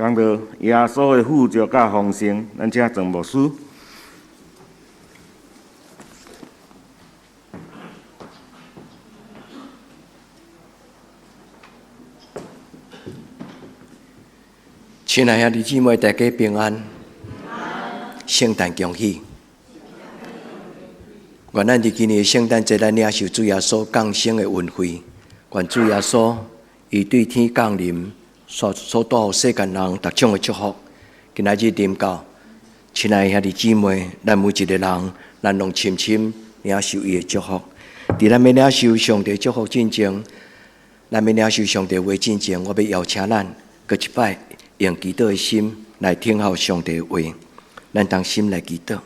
讲到耶稣的富足甲丰盛，咱请庄牧师。亲爱的姊妹，大家平安，圣诞恭喜！愿咱伫今年的圣诞节，咱领受主耶稣降生的恩惠。愿主耶稣以对天降临所带予世间人各种的祝福。今仔日临到，亲爱的姊妹，咱每一个人，咱拢深深领受伊的祝福。伫咱要领受上帝祝福之前，咱要领受上帝话之前，我要邀请咱搁一摆。用祈祷的心来听候上帝的话，咱当心来祈祷。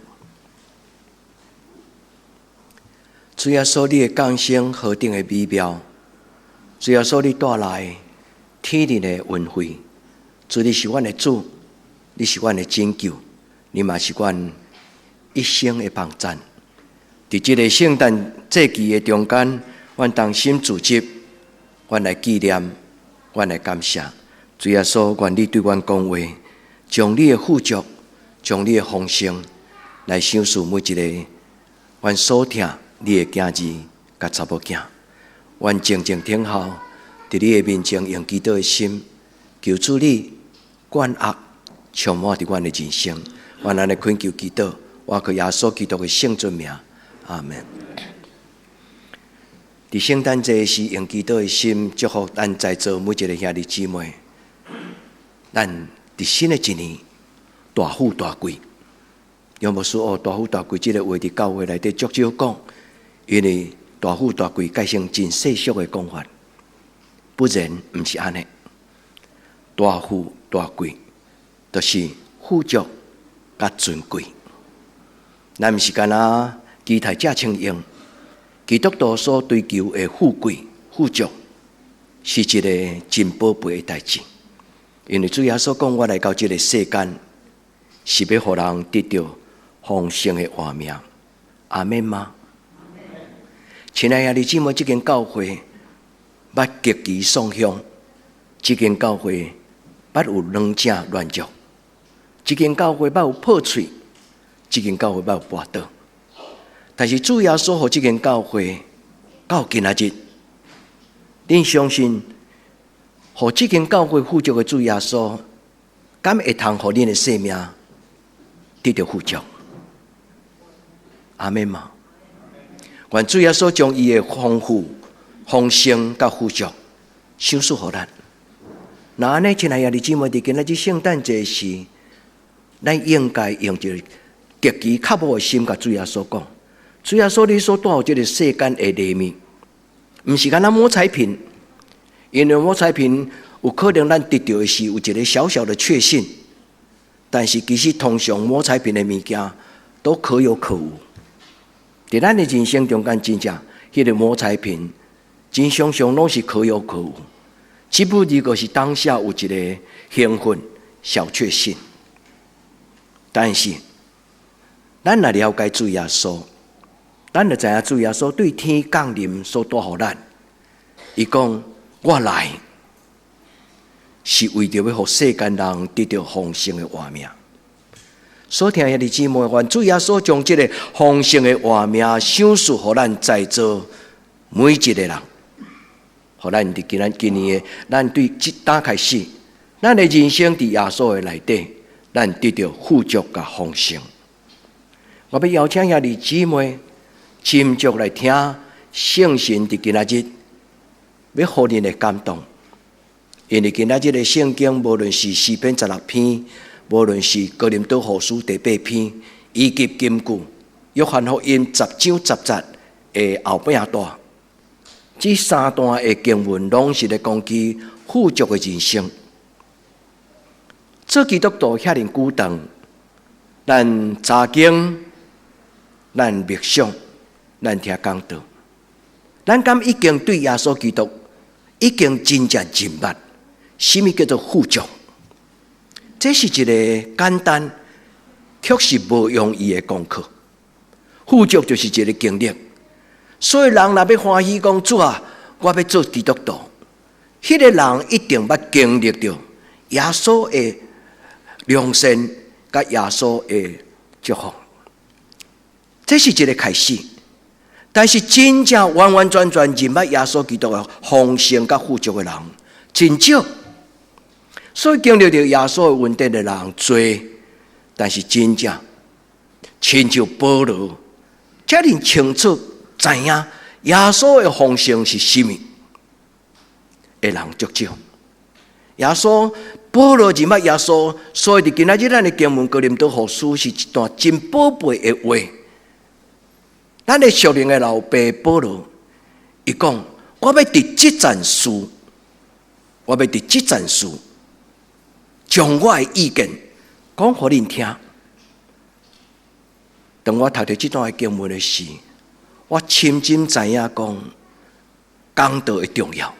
主耶稣，你的降生何等的美妙！主耶稣，你带来天地的恩惠。主，你是阮的主，你是阮的拯救，你嘛是阮一生的帮赞。伫这个圣诞节期的中间，阮当心自责，阮来纪念，阮来感谢。主耶稣，愿你对阮讲话，将你的富足，将你的丰盛，来赏赐每一个阮所听你的囝儿甲查某囝。阮静静听候，伫你的面前用祈祷的心，求主你管握充满伫阮的人生。阮安尼恳求祈祷，我靠耶稣基督的圣尊名，阿门。伫圣诞节时，用祈祷的心祝福咱在座每一个兄弟姊妹。咱伫新的一年大富大贵，有无说大富大贵？这个话伫教会内底足少讲，因为大富大贵改成真世俗的讲法，不然毋是安尼。大富大贵，就是富足甲尊贵。咱毋是干那期待假清用，基督徒所追求的富贵富足，是一个真宝贝的代志。因为主耶稣讲，我来到这个世间，是要互人得到丰盛的活命。阿们吗？亲爱的姊妹，这间教会捌极其丧香，这间教会捌有软正乱俗，这间教会捌有破碎，这间教会捌有跋倒。但是主耶稣和这间教会到今仔日，恁相信？互这间教会富足的主耶稣，敢会通互恁的生命得到富足？阿们吗？愿主耶稣将伊的丰富、丰盛甲富足赏赐互咱。那安尼，亲爱的姊妹，伫今仔日圣诞节时，咱应该用一个极其渴慕的心，甲主耶稣讲：主耶稣，你所带予这个世间的礼物，毋是干那摸彩品。因为摸彩品有可能咱得到的是有一个小小的确信，但是其实通常摸彩品的物件都可有可无。在咱的人生中间，真正迄个摸彩品，真常常拢是可有可无。只不过是当下有一个兴奋小确幸，但是咱若了解主耶稣，咱就知影主耶稣对天降临所带予咱，伊讲。我来是为着要互世间人得到丰盛的活命。所听的姊妹，愿主耶稣将这个丰盛的活命赏赐互咱在座每一个人，互咱伫今年的咱对打开始，咱的人生伫耶稣的内底，咱得到富足甲丰盛。我要邀请兄弟姊妹斟酌来听圣神伫今仔日。要互恁的感动，因为今仔日的圣经，无论是诗篇16篇，无论是哥林多后书第8篇，以及金句约翰福音10章10节的后半段，这3段的经文，拢是咧讲起富足的人生。做基督徒遐尼久长，咱查经，咱默想，咱听讲道，咱敢已经对耶稣基督？已经真正认捌，什么叫做富足？这是一个简单，却是无容易的功课。富足就是一个经历，所以人若要欢喜讲主啊，我要做基督徒，迄个人一定捌经历到耶稣的良善甲耶稣的祝福。这是一个开始，但是真正完完全全认捌耶稣基督的丰盛甲富足的人真少。所以经历到耶稣的恩典的人多，但是真正亲像保罗遮尔清楚知影耶稣的丰盛是甚么的人足少。耶稣保罗认捌耶稣，所以伫今仔日咱的经文哥林多后书是一段真宝贝的话。咱的属灵的老爸保罗，伊讲：我要伫即战事，将我的意见讲互恁听。当我读到这段的经文的时，我深深知影讲讲道的重要，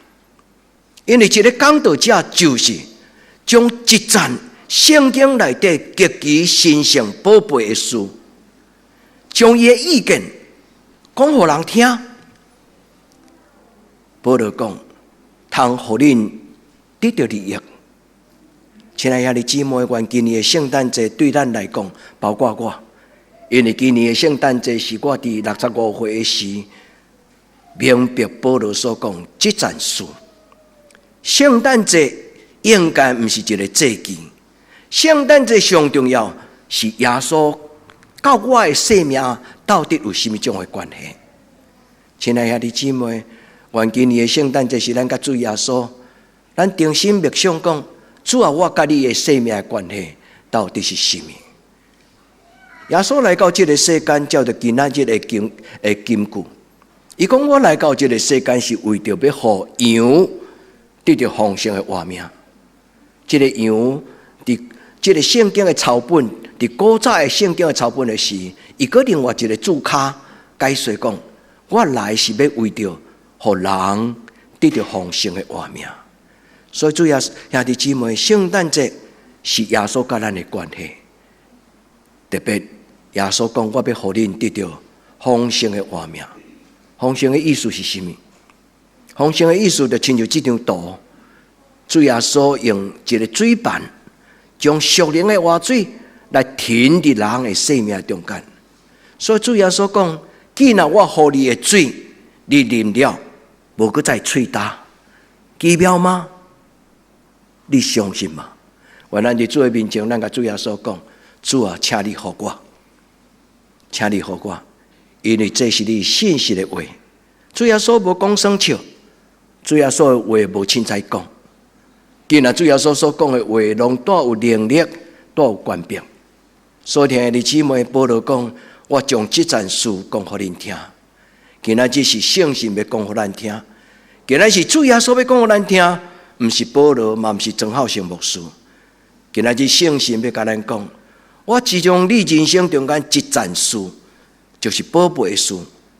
因为一个讲道者就是将一战圣经内底极其神圣宝贝的事，将伊的意见讲互人听。保罗讲，通互恁得到利益。亲爱的姊妹，愿今年的圣诞节对咱来讲，包括我，因为今年的圣诞节是我伫65岁的时，明白保罗所讲这件事。圣诞节应该不是一个节期，圣诞节上重要是耶稣到我的生命到底有什么种的关系？亲爱的姊妹，愿今年的圣诞节是咱甲主耶稣，咱定心默想讲，主啊，我甲你的生命的关系到底是什么？耶稣来到这个世间，照着今仔日的金句，伊讲我来到这个世间是为着要互羊得到丰盛的活命。这个羊伫这个圣经的草本，伫古早的圣经的草本的时，伊个另外一个注脚解说讲，我来是要为着互人得到丰盛的活命。所以主要兄弟姊妹，圣诞节是耶稣甲咱的关系。特别耶稣讲，我要互恁得到丰盛的活命。丰盛的意思是什么？丰盛的意思就亲像这张图，主耶稣用一个水板，将属灵的活水来停伫人的生命中间。所以主耶稣讲，既然我互你的水，你啉了，无搁再喙焦，奇妙吗？你相信吗？原来伫主的面前，咱甲主耶稣讲：主啊，请你互我，请你互我，因为这是你信实的话。主耶稣无讲耍笑，主耶稣的话无凊彩讲。既然主耶稣所讲的话，拢带有能力，带有权柄。所以，亲爱的姊妹，保罗讲：我将这件事讲互恁听。今仔只是圣神要讲互咱听，今仔是主耶稣要讲互咱听。毋是保罗，嘛毋是曾浩成牧师。今仔日圣神要甲咱讲，我只将你人生中间一件事，就是宝贝的事，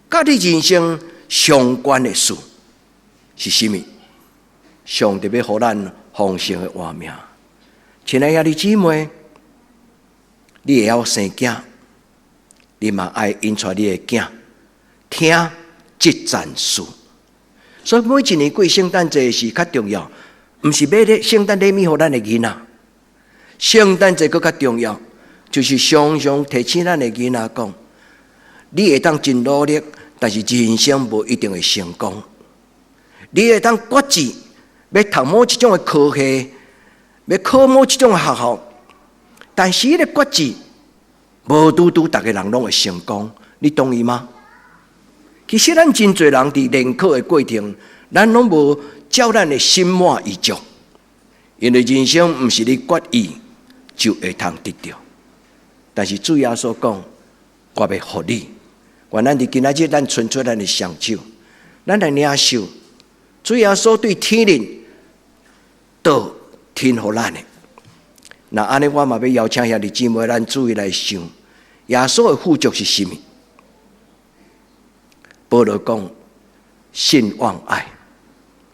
甲你人生相关的事是什么？上帝要互咱丰盛的活命。亲爱的姊妹，你会晓生囝，你嘛爱引出你的囝听这件事。所以每一年过圣诞节是较重要。毋是买圣诞礼物互咱的囡仔，圣诞节更较重要，就是常常提醒咱的囡仔讲：你会当真努力，但是人生无一定会成功。你会当决志要读某一种的科系，要考某一种的学校，但是迄个决志无拄拄逐个人拢会成功，你同意吗？其实咱真侪人伫联考的过程，咱拢无照咱的心满意足，因为人生毋是你决意就会通得到。但是主耶稣讲，我要互你。愿咱伫今仔日，咱伸出咱的双手，咱来领受主耶稣对天人道天互咱的。那安尼，我嘛要邀请兄弟姊妹，咱注意来想，耶稣的富足是什么？保罗讲信望爱。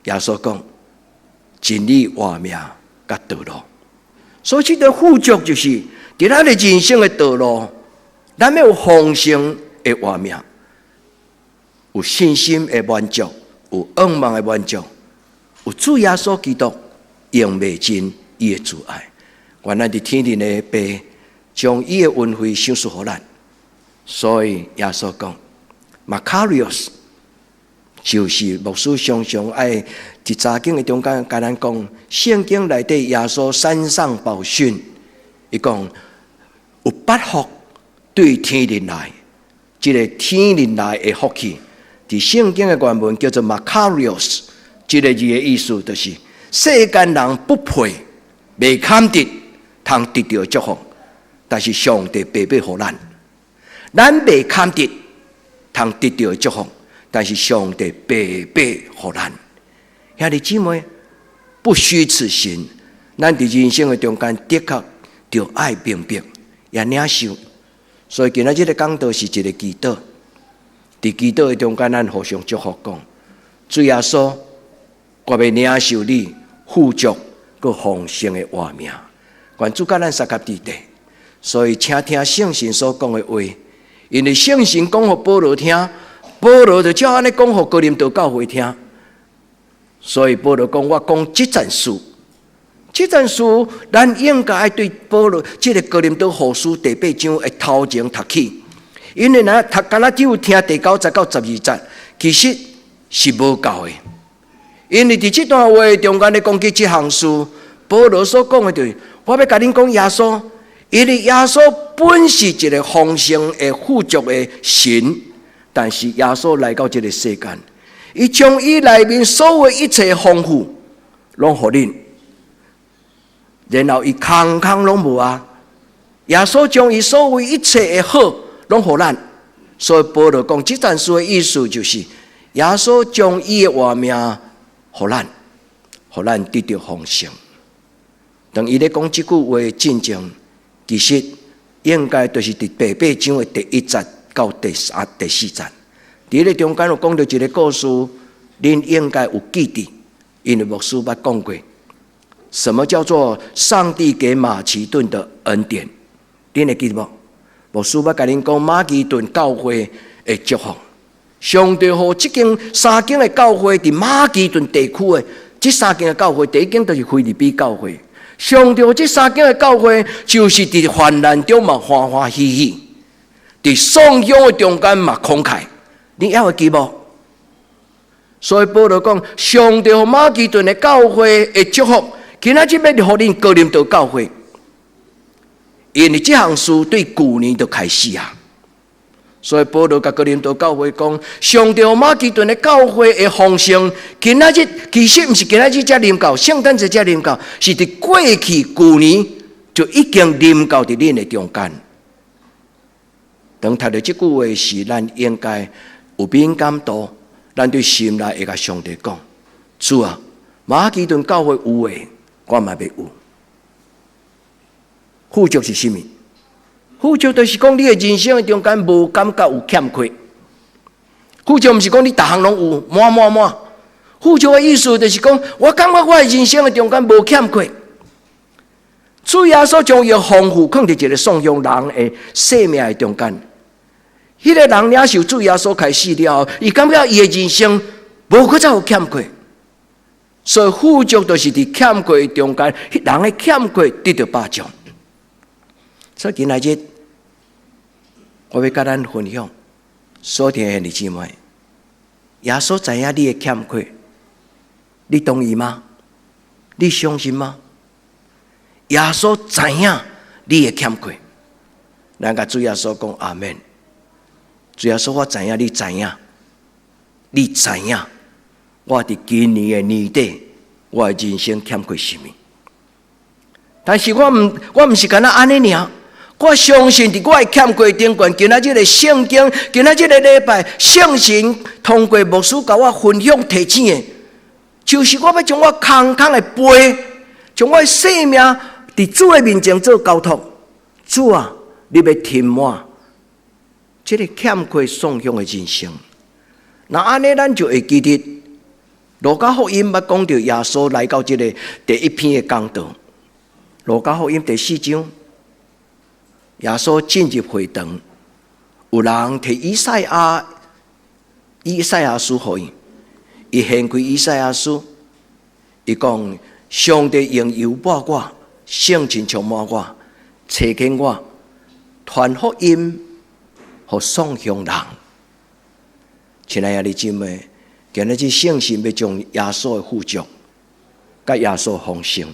耶稣讲真理活命甲道路，所以这个富足就是伫咱的人生的道路，咱要有丰盛的活命，有信心的满足，有仰望的满足，有主耶稣基督用未尽伊的慈爱。原来伫天灵的爸将伊的恩惠赏赐予咱，所以耶稣讲 ，Macarius 就是牧师常常爱伫查经的中间甲咱讲，圣经内底耶稣山上宝训，伊讲有8福对天灵来，即个天灵来的福气，伫圣经的原文叫做 Macarius， 即个字的意思就是世间人不配、未堪得，通得到祝福，但是上帝白白予咱，咱未堪得，通得到祝福，但是上帝白白予咱。兄弟姊妹，不虚此行，咱伫人生的中间的确就爱明白，也领受。所以今仔日的讲道是一个祈祷，伫祈祷的中间，咱互相祝福讲：主耶稣，我要领受你富足佮丰盛的活命。愿主甲咱三甲伫地，所以请听圣神所讲的话，因为圣神讲互保罗听，保罗就照安尼讲互哥林多教会听。所以保罗讲，我讲这件事，咱应该爱对保罗这个哥林多后书第8章的头前读起，因为若读敢若只有听第9节到12节，其实是无够的。因为伫这段话中间咧讲起这项事，保罗所讲的就是，我要甲恁讲耶稣，因为耶稣本是一个丰盛的富足的神，但是耶稣来到这个世间。伊将伊内面所有一切丰富，拢互恁，然后伊空拢无啊。耶稣将伊所有一切的好，拢互咱。所以保罗讲，这件事的意思就是，耶稣将伊的活命互咱，互咱得到丰盛。当伊咧讲这句话真正，其实应该就是伫第8章的第1节到第4节。伫咧中间有讲到一个故事，恁应该有记得，因为牧师捌讲过，什么叫做上帝给马其顿的恩典？恁会记得无？牧师捌甲恁讲马其顿教会的祝福，上帝互即间3间的教会伫马其顿地区的，这3间的教会，第一间就是腓立比教会。上帝互这3间的教会，就是伫患难中嘛欢欢喜喜，伫丧丧的中间嘛慷慨。你还会记无？所以保罗讲，上帝互马其顿的教会的祝福，今仔日要互恁哥林多教会，因为这项事对旧年就开始啊。所以保罗甲哥林多教会讲，上帝互马其顿的教会的丰盛，今仔日其实毋是今仔日才临到，圣诞节才临到，是伫过去旧年就已经临到伫恁的中间。当读到这句话时，咱应该有敏感度，咱对心内会甲上帝讲：主啊，马其顿教会有诶，我嘛要有。富足是甚么？富足就是讲你诶人生诶中间无感觉有欠缺。富足毋是讲你逐项拢有满。富足诶意思就是讲，我感觉我诶人生诶中间无欠缺。主耶稣将伊诶丰富放伫一个丧丧人诶生命诶中间。迄个人领受主耶稣开始了后，伊感觉伊的人生无搁再有欠缺，所以富足就是伫欠缺中间，人的欠缺得到饱足。所以今仔日，我要甲咱分享，所听的弟兄姊妹，耶稣知影你的欠缺，你同意吗？你相信吗？耶稣知影你的欠缺，咱甲主耶稣讲阿们。主耶稣，我知影，你知影，我伫今年的年底，我的人生欠缺什么？但是我毋是干那安尼尔，我相信伫我的欠缺顶悬，今仔日的圣经，今仔日的礼拜，圣神通过牧师甲我分享提醒的，就是我要将我空的杯，将我的生命伫主的面前做交托。主啊，你要填满这个欠缺丧丧的人生，那安尼咱就会记得路加福音捌讲到耶稣来到这个第1篇的讲道。路加福音第4章，耶稣进入会堂，有人摕以赛亚书给伊，伊献开以赛亚书，伊讲上帝用油抹我，圣灵充满我，找紧我，传福音，互送向人。亲爱的姊妹，今日这圣神要将耶稣的富足，甲耶稣丰盛，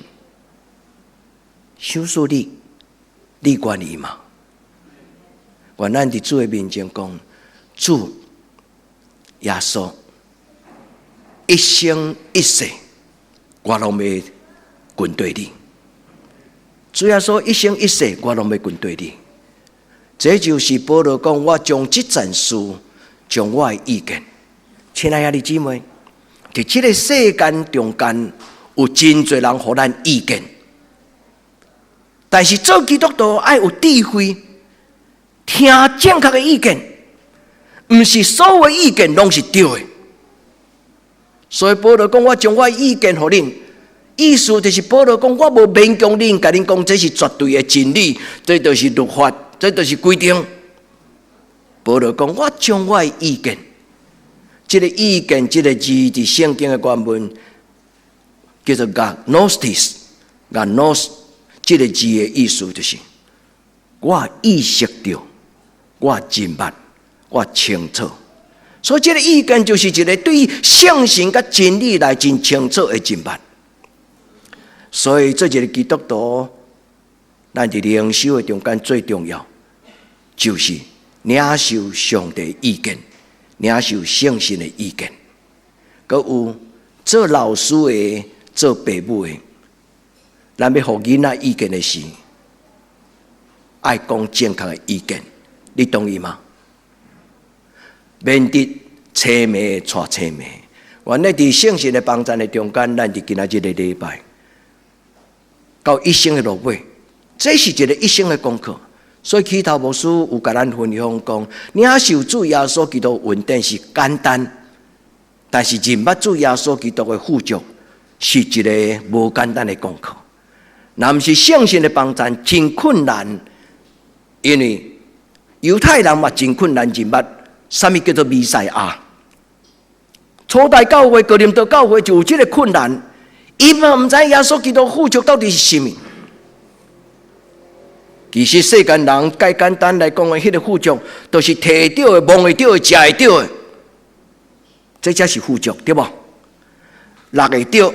小说你愿意吗？愿咱伫主的面前讲，主耶稣一生一世，我拢要跟对你。主耶稣一生一世，我拢要跟对你。这就是保罗讲，我将这件事，将我的意见，亲爱的姊妹，伫这个世间中间，有真侪人互咱意见，但是做基督徒爱有智慧，听正确的意见，不是所有的意见拢是对的。所以保罗讲，我将我的意见互恁。意思就是保罗讲，我无勉强恁，甲恁讲这是绝对的真理，这就是律法，这就是规定。保罗讲，我将我的意见，这个意见，这个字伫圣经的原文叫做 gnostis，gnos 这个字的意思就是，我意识到，我明白，我清楚。所以这个意见就是一个对于圣神甲真理来真清楚的明白。所以，做一个基督徒，咱伫灵修的中间最重要，就是领受上帝的意见，领受圣神的意见。佮有做老师的、做父母的，咱要互囡仔意见的时，爱讲正确的意见，你同意吗？免得车迷带车迷。原来伫圣神的帮助的中间，咱伫今仔日的礼拜。到一生的路尾，这是一个一生的功课。所以起头牧师有甲咱分享讲，领受主耶稣基督恩典是简单，但是认捌主耶稣基督的富足是一个无简单的功课。若毋是圣神的帮助，真困难。因为犹太人嘛真困难认捌，啥物叫做弥赛亚？初代教会、哥林多教会就有这个困难。伊嘛毋知耶稣基督富足到底是什么。其实世间人介简单来讲的，迄个富足，都是摕到的、摸会到的、食会到的，这才是富足，对无？拿会到、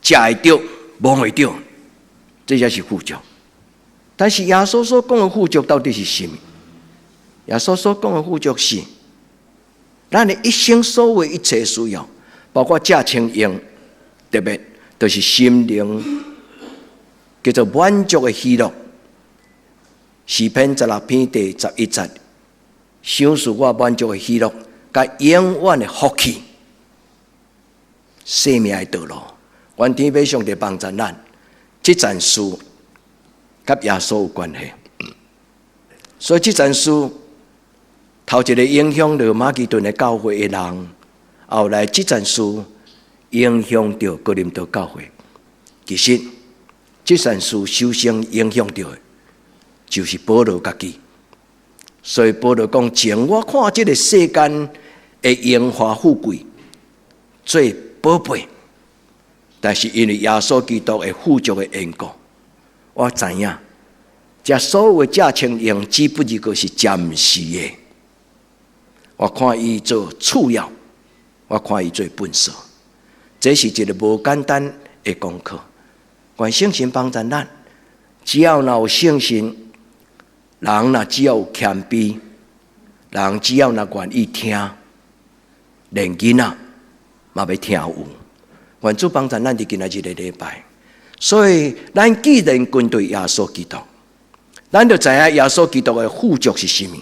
食会到、摸会到，这才是富足。但是耶稣所讲的富足到底是什么？耶稣所讲的富足是，咱的一生所有一切需要，包括食穿用。特别就是心灵叫做满足的喜乐。诗篇16篇第11节，享受我满足的喜乐，甲永远的福气，生命的道路。愿天父上帝帮助咱，这件事甲耶稣有关系。所以这件事头一个影响罗马其顿的教会的人，后来这件事。影响到哥林多教会，其实这件事首先影响到的，就是保罗家己。所以保罗讲：前我看这个世间的荣华富贵最宝贝，但是因为耶稣基督的富足的缘故，我知影，这所有的价钱用只不过是暂时的。我看伊做次要，我看伊做本色。这是一个无简单的功课，愿圣神帮助咱。只要有圣神，人若只要有谦卑，人只要若愿意听，连囡仔嘛要听有。愿主帮助咱伫今仔日的礼拜。所以，咱既然跟对耶稣基督，咱就知影耶稣基督的富足是什么。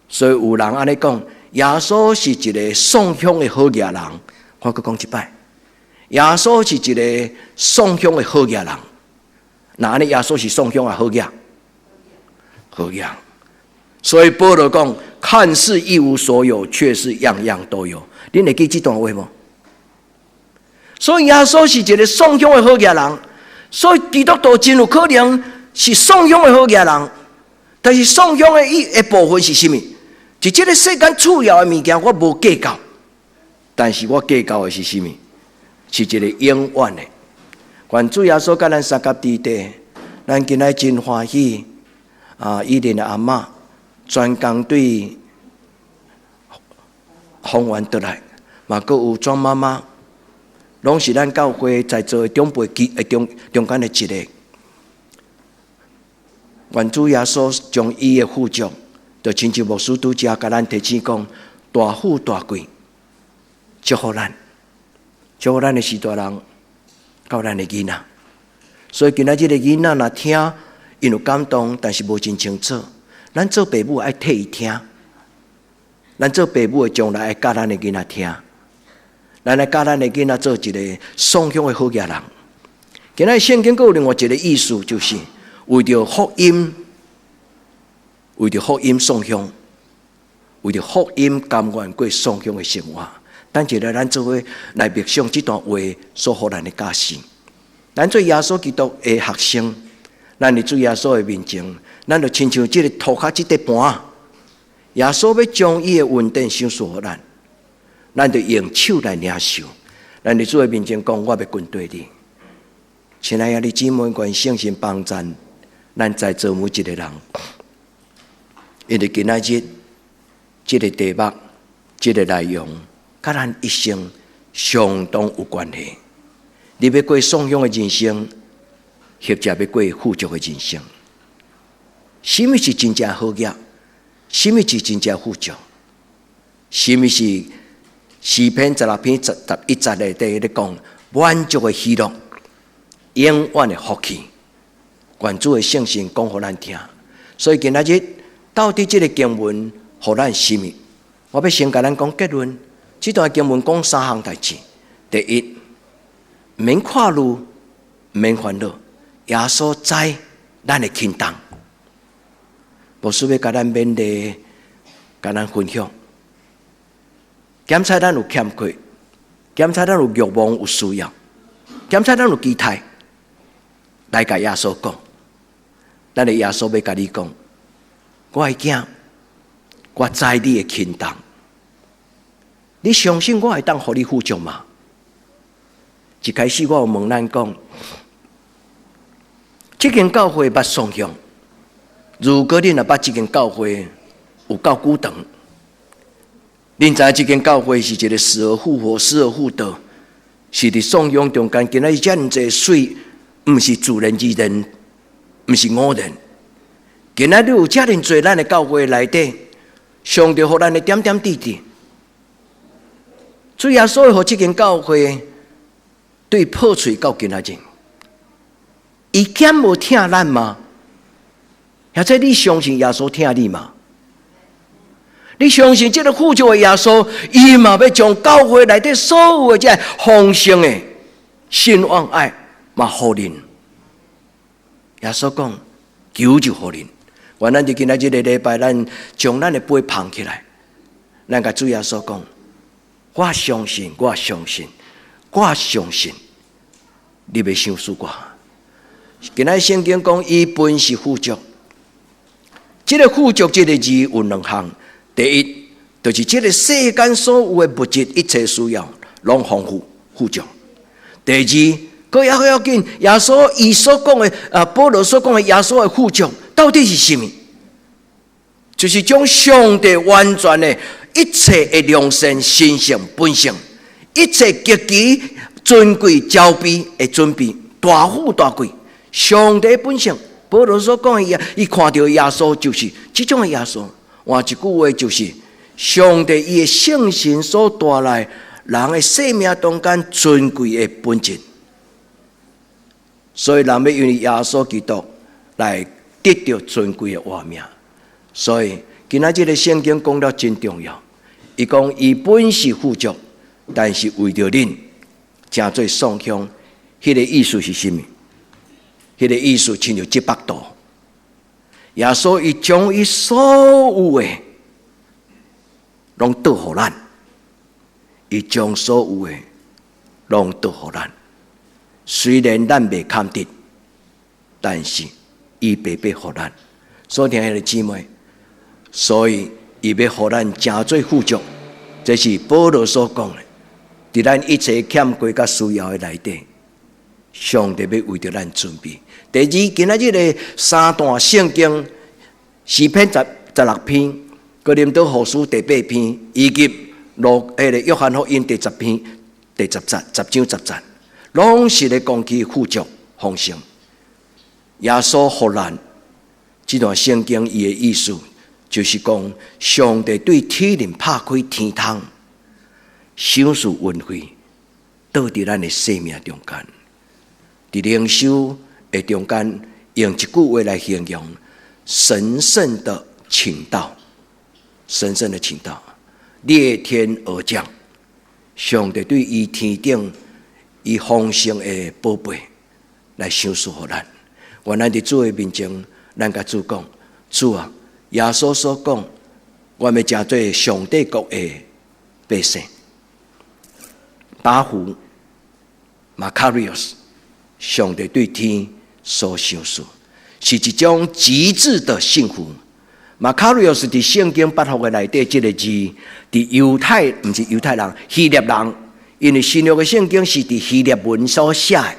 所以有人安尼讲，耶稣是一个送香的好野人。我再讲一摆，耶稣是一个送香的好野人。那安尼，耶稣是送香的好野，好野。所以保罗讲，看似一无所有，却是样样都有。恁会记这段话无？所以耶稣是一个送香的好野人。所以基督徒真有可能是送香的好野人，但是送香的一部分是什么？是这个世间次要的物件，我无计较。但是我计较的是什么？是一个永远的。愿主耶稣甲咱三甲伫地，咱今仔真欢喜伊莲的阿嬷专工对方圆倒来，嘛阁有庄妈妈，拢是咱教会在座的长辈中间的一个。愿主耶稣将伊的富足，就亲像牧师拄则甲咱提醒讲，大富大贵，祝福咱，祝福咱的许大人，到咱的囡仔。所以今仔日的囡仔若听，因有感动，但是无真清楚。咱做父母爱替伊听，咱做父母的将来爱教咱的囡仔听，咱爱教咱的囡仔做一个送向的好家人。今仔圣经还有另外一个意思，就是为着福音，为着福音送向，为着福音甘愿过送向的生活。等一下，咱做伙来默想这段话所予咱的教示。咱做耶稣基督的学生，咱伫主耶稣的面前，咱就亲像这个涂骹这块盘，耶稣要将伊的恩典赏赐予咱，咱就用手来领受。咱伫主的面前讲，我要跟对你。亲爱的姊妹，愿圣神帮赞咱在座每一个人，因为今仔日这个题目、这个内容，甲咱一生相当有关系。你要过颂扬的人生，或者要过富足的人生。什么是真正好业？什么是真正富足？什么是诗篇16篇11节内底咧讲满足的喜乐、永远的福气？愿主的圣神讲予咱听。所以今仔日到底这个经文予咱什么？我要先甲咱讲结论。这段经文讲三项代志。第一，毋免看路，毋免烦恼。耶稣知咱的轻重，牧师要甲咱勉励，甲咱分享，检查咱有欠缺，检查咱有欲望有需要，检查咱有期待，来甲耶稣讲。咱的耶稣要甲你讲，我的囝，我知你的轻重，你相信我会当互你富足吗？一开始我有问咱讲，这间教会捌送向，如果恁若捌这间教会有够久长，恁知这间教会是一个死而复活、死而复得，是伫送养中间，今仔日遮尔济水，毋是自然之人，毋是偶然。今仔日有遮尔济咱的教会内底，上帝互咱的点点滴滴，主耶稣互这间教会对破碎到今仔日，伊减无疼咱吗？或者你相信耶稣疼你吗？你相信这个富足的耶稣，伊嘛要将教会内底所有的这丰盛的信望爱嘛互恁。耶稣讲，求就互恁。愿咱就今仔日个礼拜，咱将咱的杯捧起来，咱甲主耶稣讲，我相信，我相信，我相信，你要赏赐我。今仔圣经讲，伊本是富足。这个富足这个字有两项，第一，就是这个世间所有的物质一切需要，拢丰富富足。第二，佫要紧，耶稣伊所讲的保罗所讲的耶稣的富足，到底是什么？就是将上帝完全的一切的良善、神圣、本性，一切极其尊贵、骄卑的准备，大富大贵，上帝本性。保罗所讲的，伊看到耶稣就是这种的耶稣。换一句话就是，上帝伊的圣神所带来人的生命中间尊贵的本质。所以人要因为耶稣基督来得到尊贵的活命。所以今仔日的圣经讲了真重要。伊讲伊本是富足，但是为着恁，诚做送向。迄个意思是什么？迄个意思亲像700度。耶稣伊将伊所有的拢倒互咱，伊将所有的拢倒互咱。虽然咱未堪得，但是伊白白互咱。所以听的姊妹，所以伊要互咱诚做富足，这是保罗所讲的。伫咱一切欠缺甲需要的内底，上帝要为着咱准备。第二，今仔日的三段圣经，诗篇16篇，哥林多后书第8篇，以及约翰福音第10篇、第10章10节，拢是咧讲起富足丰盛。耶稣福难，这段圣经伊的意思就是讲，上帝对天人拍开天窗，赏赐恩惠，倒伫咱的生命中间。伫灵修的中间，用一句话来形容神圣的倾倒，神圣的倾倒，裂天而降。上帝对伊天顶伊丰盛的宝贝来赏赐予咱。原来伫主的面前，咱甲主讲：主啊，耶稣所讲，我们诚做上帝国的百姓。巴胡马卡瑞斯，上帝对天所赏赐，是一种极致的幸福。马卡瑞斯伫圣经8福的内底，这个字伫犹太，不是犹太人，希腊人，因为新约的圣经是伫希腊文所写的。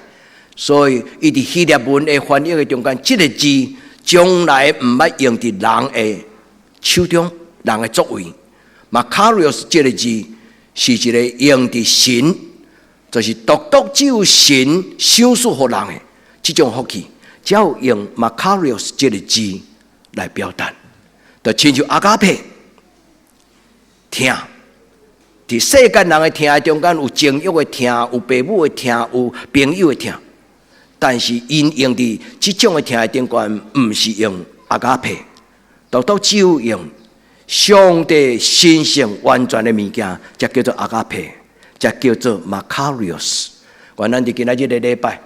所以，伊伫希腊文的翻译的中间，这个字将来唔捌用伫人的手中，人的作为。Makarios 这个字是一个用伫神，就是独只有神赏赐予人的这种福气，只有用 Makarios 这个字来表达。就亲像阿加佩，疼，伫世间人的疼的中间，有情欲的疼，有父母的疼，有朋友的疼。但是因用伫这种的疼的中间，唔是用阿加佩，独只有用上帝神圣完全的物件，才叫做阿加佩，才叫做 Makarios。原来伫今仔日的礼拜，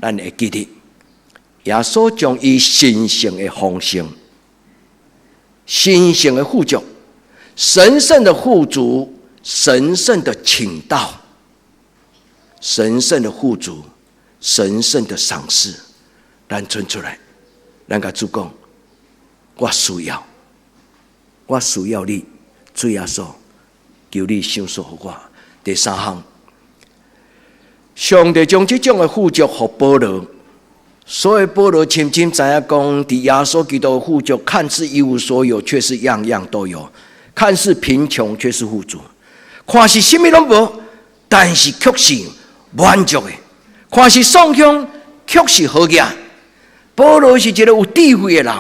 咱会记得耶稣将伊神圣的丰盛、神圣的富足、神圣的富足、神圣的倾倒、神圣的富足。神圣的赏赐，咱存出来，咱甲主讲，我需要你，主耶稣，求你赏赐予我。第三项，上帝将这种的富足给保罗，所以保罗深深知影讲，伫耶稣基督的富足，看似一无所有，却是样样都有；看似贫穷，却是富足；看是什么拢无，但是却是满足的。看是爽享，却是好业。保罗是一个有智慧的人，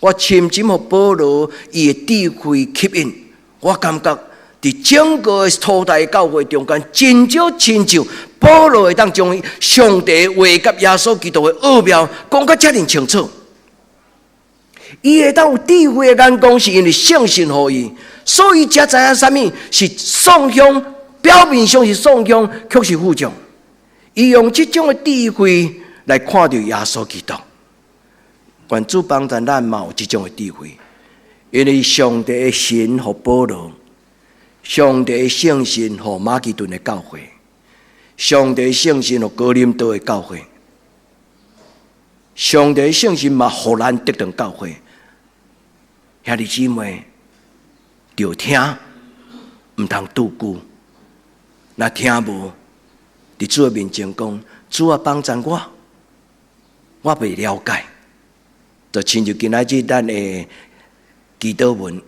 我深深互保罗伊的智慧吸引。我感觉伫整个初代教会中间，真少亲像保罗会当将上帝话甲耶稣基督的奥妙讲甲遮尔清楚。伊会当有智慧的眼光，是因为圣神互伊，所以才知影啥物是爽享，表面上是爽享，却是富足。伊用这种的智慧来看到耶稣基督，愿主帮助咱嘛有这种的智慧，因为上帝的神和保罗，上帝的圣神和马其顿的教会，上帝的圣神和哥林多的教会，上帝的圣神嘛，互咱得到教会。兄弟姊妹，要听，唔通拄久，若听无。伫主的面前讲，主啊帮助我未了解，就亲像今仔日咱的祈祷文，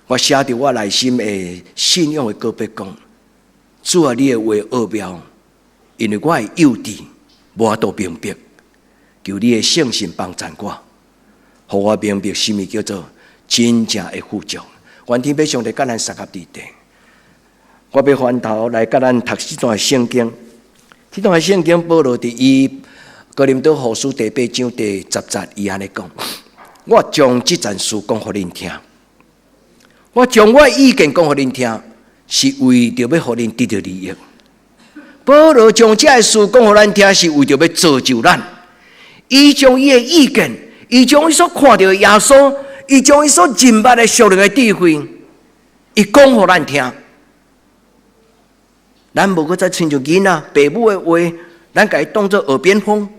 我写伫我内心的信仰的告白讲，主啊，你的话奥妙，因为我的幼稚，无法度明白，求你的圣神帮助我，互我明白什么叫做真正的富足。愿天父上帝甲咱三合伫地。我要翻头来甲咱读这段圣经。这段圣经保罗伫伊哥林多后书第8章第10节，伊安尼讲：我将这件事讲互恁听，我将我的意见讲互恁听，是为着要互恁得到利益。保罗将这个事讲互咱听，是为着要造就咱。伊将伊的意见，伊将伊所看到的耶稣，伊将伊所认捌的属灵的智慧，伊讲互咱听。咱无搁再亲像囡仔父母的话，咱甲伊当作耳边风。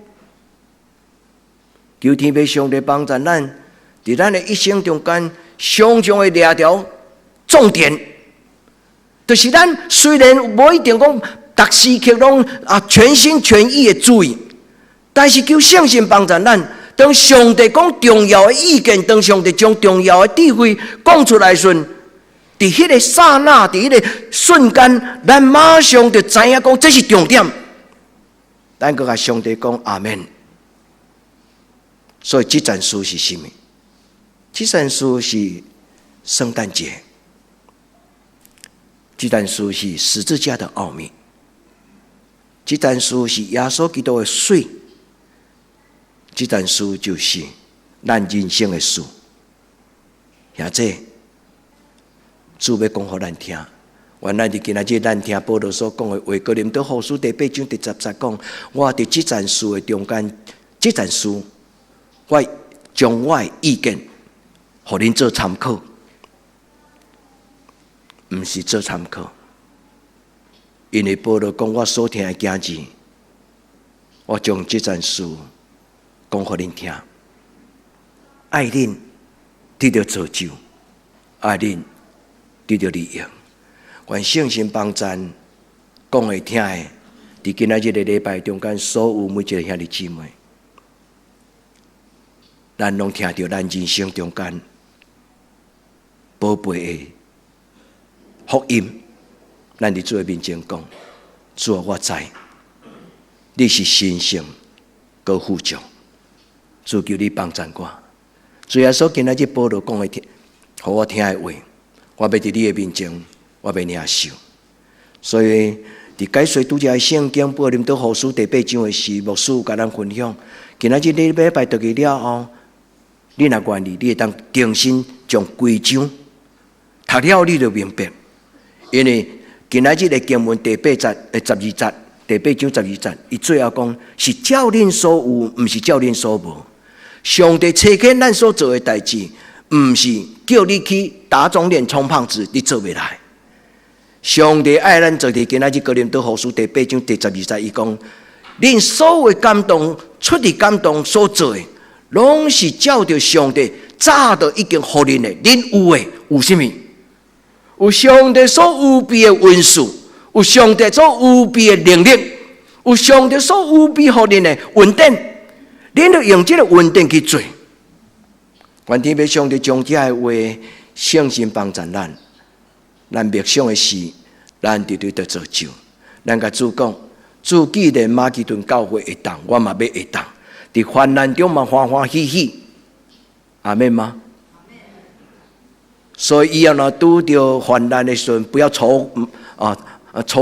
求天父上帝帮助咱，伫咱的一生中间，常常的抓条重点，就是咱虽然无一定讲逐时刻拢全心全意的注意，但是求圣神帮助咱。当上帝讲重要的意见，当上帝将重要的智慧讲出来时，伫迄个刹那，伫迄个瞬间，咱马上就知影讲这是重点。咱阁甲上帝讲阿们。所以这阵书是什么？这阵书是圣诞节，这阵书是十字架的奥秘，这阵书是耶稣基督的水。这段书就是咱人生的事，兄弟，主要讲给咱听。原来伫今仔日咱听保罗所讲的话，哥林多后书第8章第10节讲，我伫这段书的中间，这段书我将我的意见，互恁做参考，毋是做参考，因为保罗讲我所听的经字，我将这段书。讲给恁听，爱恁得到造就，爱恁得到利益。愿圣神帮助讲会听的，伫今仔日的礼拜中间，所有每一个兄弟姊妹，咱拢听到咱人生中间宝贝的福音。咱伫主的面前讲，主啊，我知你是神圣高富足。主求你帮助我，主耶稣今仔日保罗讲的，互我听的话，我要伫你的面前，我要领受。所以伫解说拄则的圣经，保林多后书第8章的时，牧师甲咱分享。今仔日你礼拜读去了后，你若愿意，你会当重新将规章读了，你就明白。因为今仔日的经文第8节、12节，第8章12节，伊最后讲是照恁所有，毋是照恁所无。上帝差遣咱所做的代志，毋是叫你去打肿脸充胖子，你做袂来。上帝爱咱做伫今仔日哥林多后书第8章第12节，伊讲：恁所有的感动、出于感动所做的，拢是照着上帝早就已经互恁的。恁有的有啥物？有上帝所有备的恩赐，有上帝所有备的能力，有上帝所有备互恁的稳定。恁要用这个稳定去做，愿天父上帝将这个话圣神帮助咱，咱默想的事，咱直直的造就。咱甲主讲，主既然马其顿教会会当，我嘛要会当，伫患难中嘛欢欢喜喜，阿们吗？所以以后若拄着患难的时候，不要愁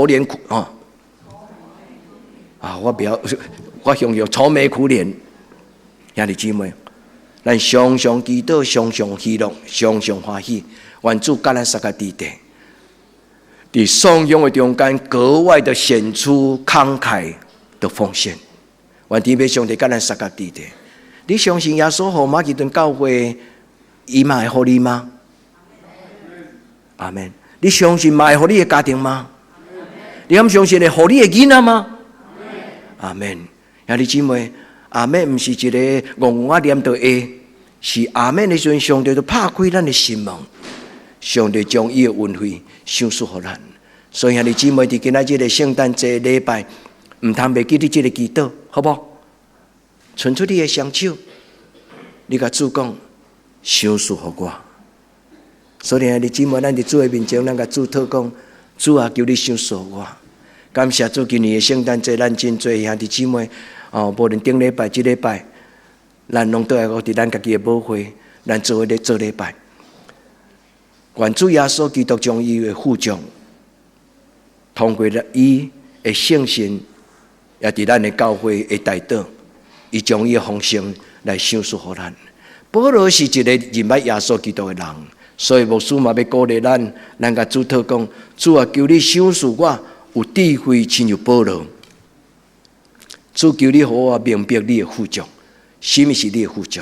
脸苦我不要，我想用愁眉苦脸。兄弟姊妹，咱常常祈祷，常常喜乐，常常欢喜。愿主甲咱三个弟弟，伫丧养的中间格外的显出慷慨的奉献。愿天父上帝甲咱三个弟弟，你相信耶稣和马其顿教会，伊嘛会互你吗？阿门。你相信嘛会互你的家庭吗？你敢相信会互你的囡仔吗？阿门。兄弟姊妹。阿们毋是一个戆啊念到下，是阿们的时阵，上帝就拍开咱的心门，上帝将伊的恩惠赏赐予咱。所以兄弟姊妹，伫今仔日的圣诞节礼拜，毋通袂记你这个祈祷，好不好？伸出你的双手，你甲主讲，赏赐予我。所以兄弟姊妹，咱伫主的面前，咱甲主祷讲，主啊，求你赏赐我。感谢主，今年的圣诞节，咱真侪兄弟姊妹。无论顶礼拜、即礼拜，咱拢倒来伫咱家己的母会，咱做礼拜。愿主耶稣基督将伊的富足，通过伊的圣神，也伫咱的教会的带导，伊将伊的丰盛来赏赐予咱。保罗是一个认捌耶稣基督的人，所以牧师嘛要鼓励咱，咱甲主祷讲：主啊，求你赏赐我有智慧，亲像保罗。主求你，互我明白你的富足，什么是你的富足？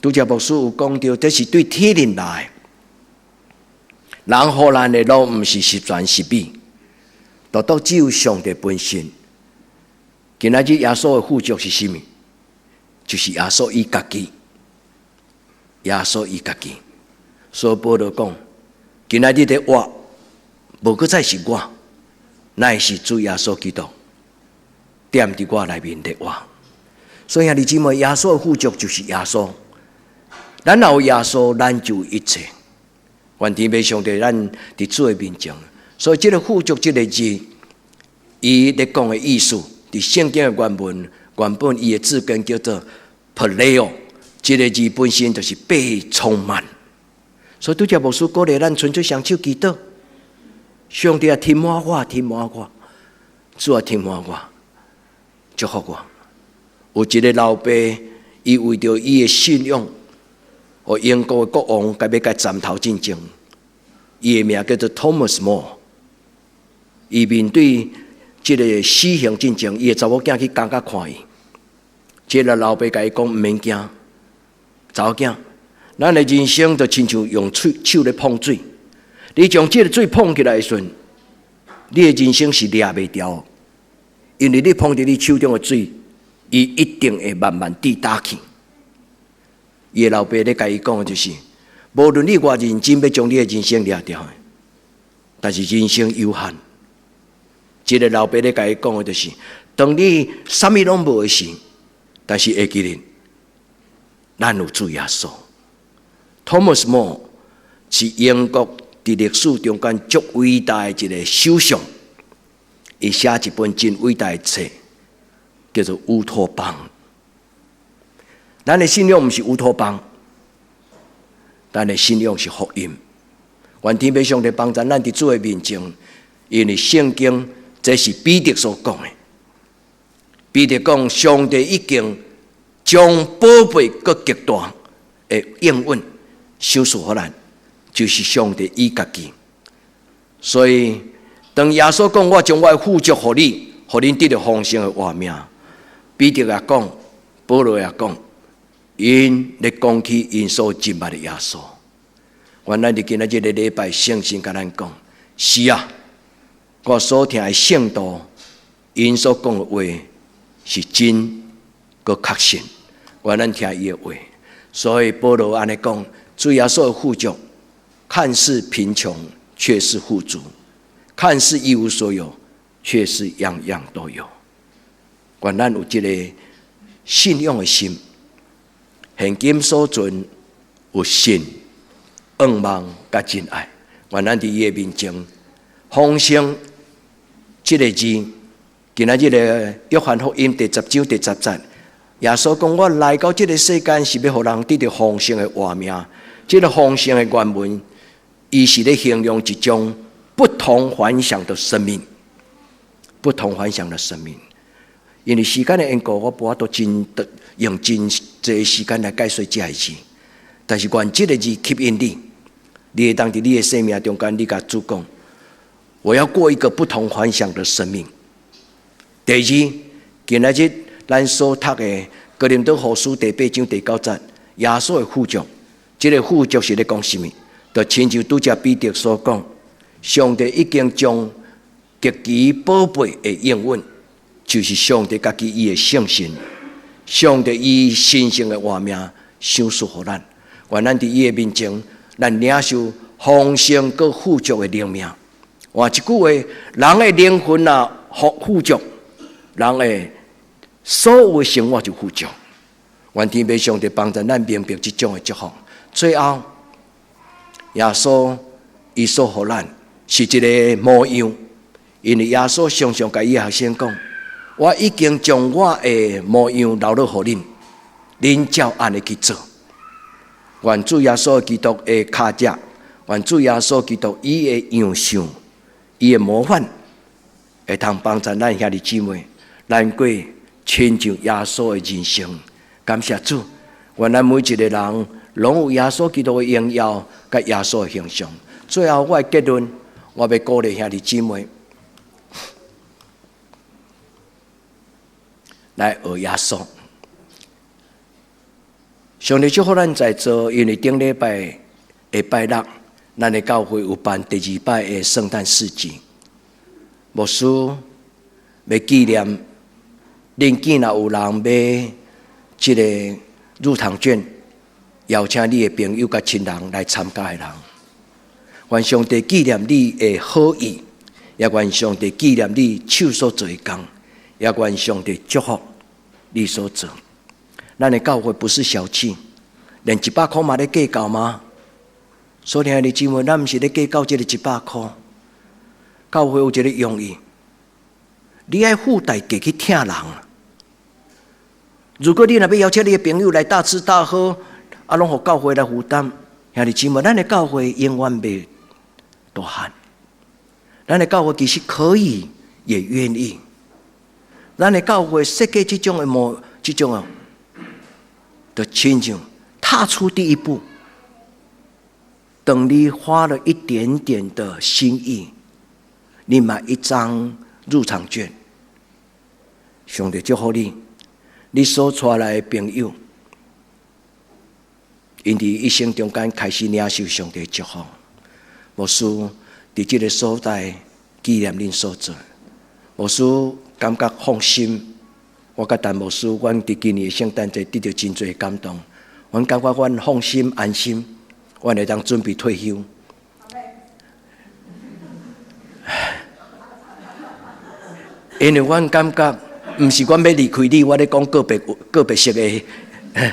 拄则牧师有讲到，这是对天人来的，人互咱的路毋是十全十美，都只有上帝本身。今仔日耶稣的富足是什么？就是耶稣伊家己，耶稣伊家己。所以保罗讲，今仔日的我，无搁再是我，乃是主耶稣基督踮伫我内面的话。所以兄弟姊妹，耶稣的富足就是耶稣。咱若有耶稣，咱就有一切。愿天父上帝，咱伫主的面前。所以这个富足这个字，伊咧讲的意思，伫圣经的原文原本伊的字根叫做 Paleo， 这个字本身就是被充满。所以拄则牧师鼓励咱纯粹双手祈祷，上帝啊，填满我，填满我，主啊，填满我，祝福我。有一个老爸，伊为着伊的信仰，和英国的国王该要甲斩头进前，伊的名叫做 Thomas More。伊面对这个死刑进前，伊的查某囝去监甲看伊。这个老爸甲伊讲：毋免惊，查某囝，咱的人生就亲像用手咧碰水，你将这个水碰起来的时阵，你的人生是抓袂掉，因为你碰着你手中的水。伊一定会慢慢滴打去。伊的老爸咧甲伊讲的就是，无论你偌认真要将你的人生掠掉，但是人生有限。这个老爸咧甲伊讲的就是，当你啥物拢无的时，但是会记得，咱有主耶稣。Thomas More 是英国伫历史中间足伟大的一个首相，伊写一本真伟大的册。叫做乌托邦。咱的信仰不是乌托邦，咱的信仰是福音。愿天父上帝帮助咱伫主的面前，因为圣经这是彼得所讲的。彼得讲，上帝已经将宝贝搁极大的应允赏赐予咱，就是上帝伊家己。所以，当耶稣讲我将我的富足予你，予恁得到丰盛的活命。彼得也讲，保罗也讲，因咧讲起因所敬拜的耶稣。原来伫今仔日个礼拜，圣经甲咱讲，是啊，我所听的圣道，因所讲的话是真，佮确信。我咱听伊的话，所以保罗安尼讲，主耶稣的富足，看似贫穷，却是富足；看似一无所有，却是样样都有。愿咱有这个信仰的心，现今所存有信、望望甲真爱。愿咱伫伊的面前，丰盛这个字，今仔日的约翰福音第10章第10节，耶稣讲：我来到这个世间，是要互人得到丰盛的活命。这个丰盛的原文，伊是咧形容一种不同凡响的生命，不同凡响的生命。因为时间的缘故，我无法度用真侪时间来解说这个字。但是愿这个字吸引你，你会当伫你的生命中间，你甲主讲：我要过一个不同凡响的生命。第二，今仔日咱所读的哥林多后书第8章第9节，耶稣的富足，这个富足是咧讲什么？就亲像拄则彼得所讲，上帝已经将极其宝贝的应允。就是上帝家己伊的圣神，上帝伊神圣的活命赏赐予咱。愿咱伫伊的面前，咱领受丰盛佮富足的灵命。换一句话，人的灵魂啊富足，人的所有的生活就富足。愿天父上帝帮助咱明白这种的祝福。最后，耶稣伊所予咱是一个模样，因为耶稣常常甲伊的学生讲。我已经将我的模样留落予恁，恁照安尼去做。愿主耶稣基督的脚脚，愿主耶稣基督伊的样相，伊的模范，会通帮助咱兄弟姊妹，咱过亲像耶稣的人生。感谢主，愿咱每一个人拢有耶稣基督的荣耀，甲耶稣的形象。最后，我的结论，我要鼓励兄弟姊妹。来学耶稣，上帝祝福咱在座，因为顶礼拜的拜六，咱的教会有办第2摆的圣诞市集。牧师要纪念，恁囝若有人买这个入堂券，邀请你的朋友甲亲人来参加的人，愿上帝纪念你的好意，也愿上帝纪念你手所做的工，也愿上帝祝福你所做。咱的教会不是小气，连100块嘛咧计较吗？所听的姊妹，咱毋是咧计较这个100块。教会有一个用意，你爱付代价去听人。如果你若要邀请你的朋友来大吃大喝，拢互教会来负担，兄弟姊妹，咱的教会永远袂大汉。咱的教会其实可以，也愿意。咱的教会设计这种的亲像踏出第一步，等你花了一点点的心意，你买一张入场券，上帝祝福你。你所带来的朋友，因伫一生中间开始领受上帝的祝福。牧师伫这个所在纪念恁所做，牧师感觉放心。我甲陈牧师，阮伫今年的圣诞节得到真侪感动，阮感觉阮放心安心，阮会当准备退休。因为阮感觉。毋是阮要离开你，我咧讲个别式的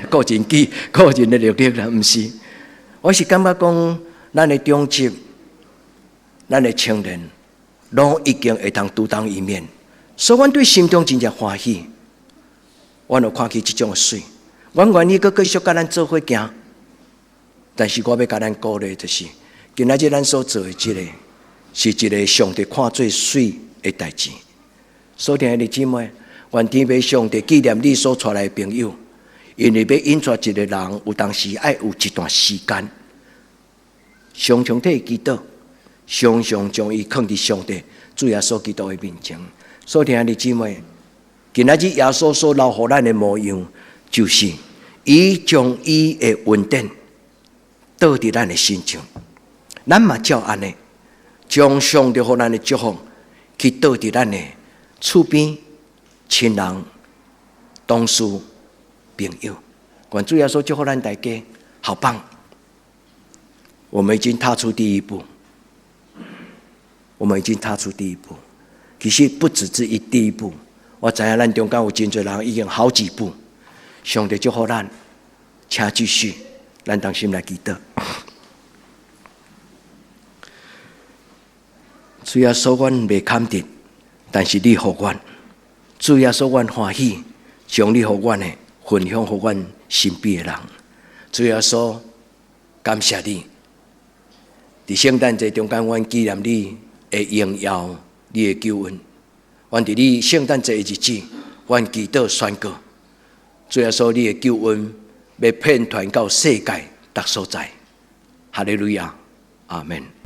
个人的历历啦，毋是。我是感觉讲，咱的中职、咱的青年，拢已经会当独当一面，所以阮对心中真正欢喜。阮有看起即种的水，阮愿意继续甲咱做伙行。但是我要甲咱鼓励，就是今仔日咱所做的这个，是一个上帝看做水的代志。所听的姊妹。愿天父上帝纪念你所带来的朋友，因为要引出一个人，有当时爱有一段时间，常常替伊祈祷，常常将伊放伫上帝主耶稣基督的面前。所听的姊妹，今仔日耶稣所留予咱的模样，就是伊将伊的恩典倒伫咱的心中。咱嘛照安尼，将上帝予咱的祝福去倒伫咱的厝边。亲人、同事、朋友，愿主耶稣祝福咱大家，好棒！我们已经踏出第一步，其实不只是第一步，我知影咱中间有真侪人已经好几步。上帝祝福咱，请继续，咱同心来祈祷。主耶稣，阮未堪得，但是你予阮。主耶稣，阮欢喜，将你予阮的分享予阮身边的人。主耶稣，感谢你，伫圣诞节中间，阮纪念你的荣耀，你的救恩。阮伫你圣诞节的日子，阮祈祷宣告，主耶稣，你的救恩要遍传到世界各所在。哈利路亚，阿门。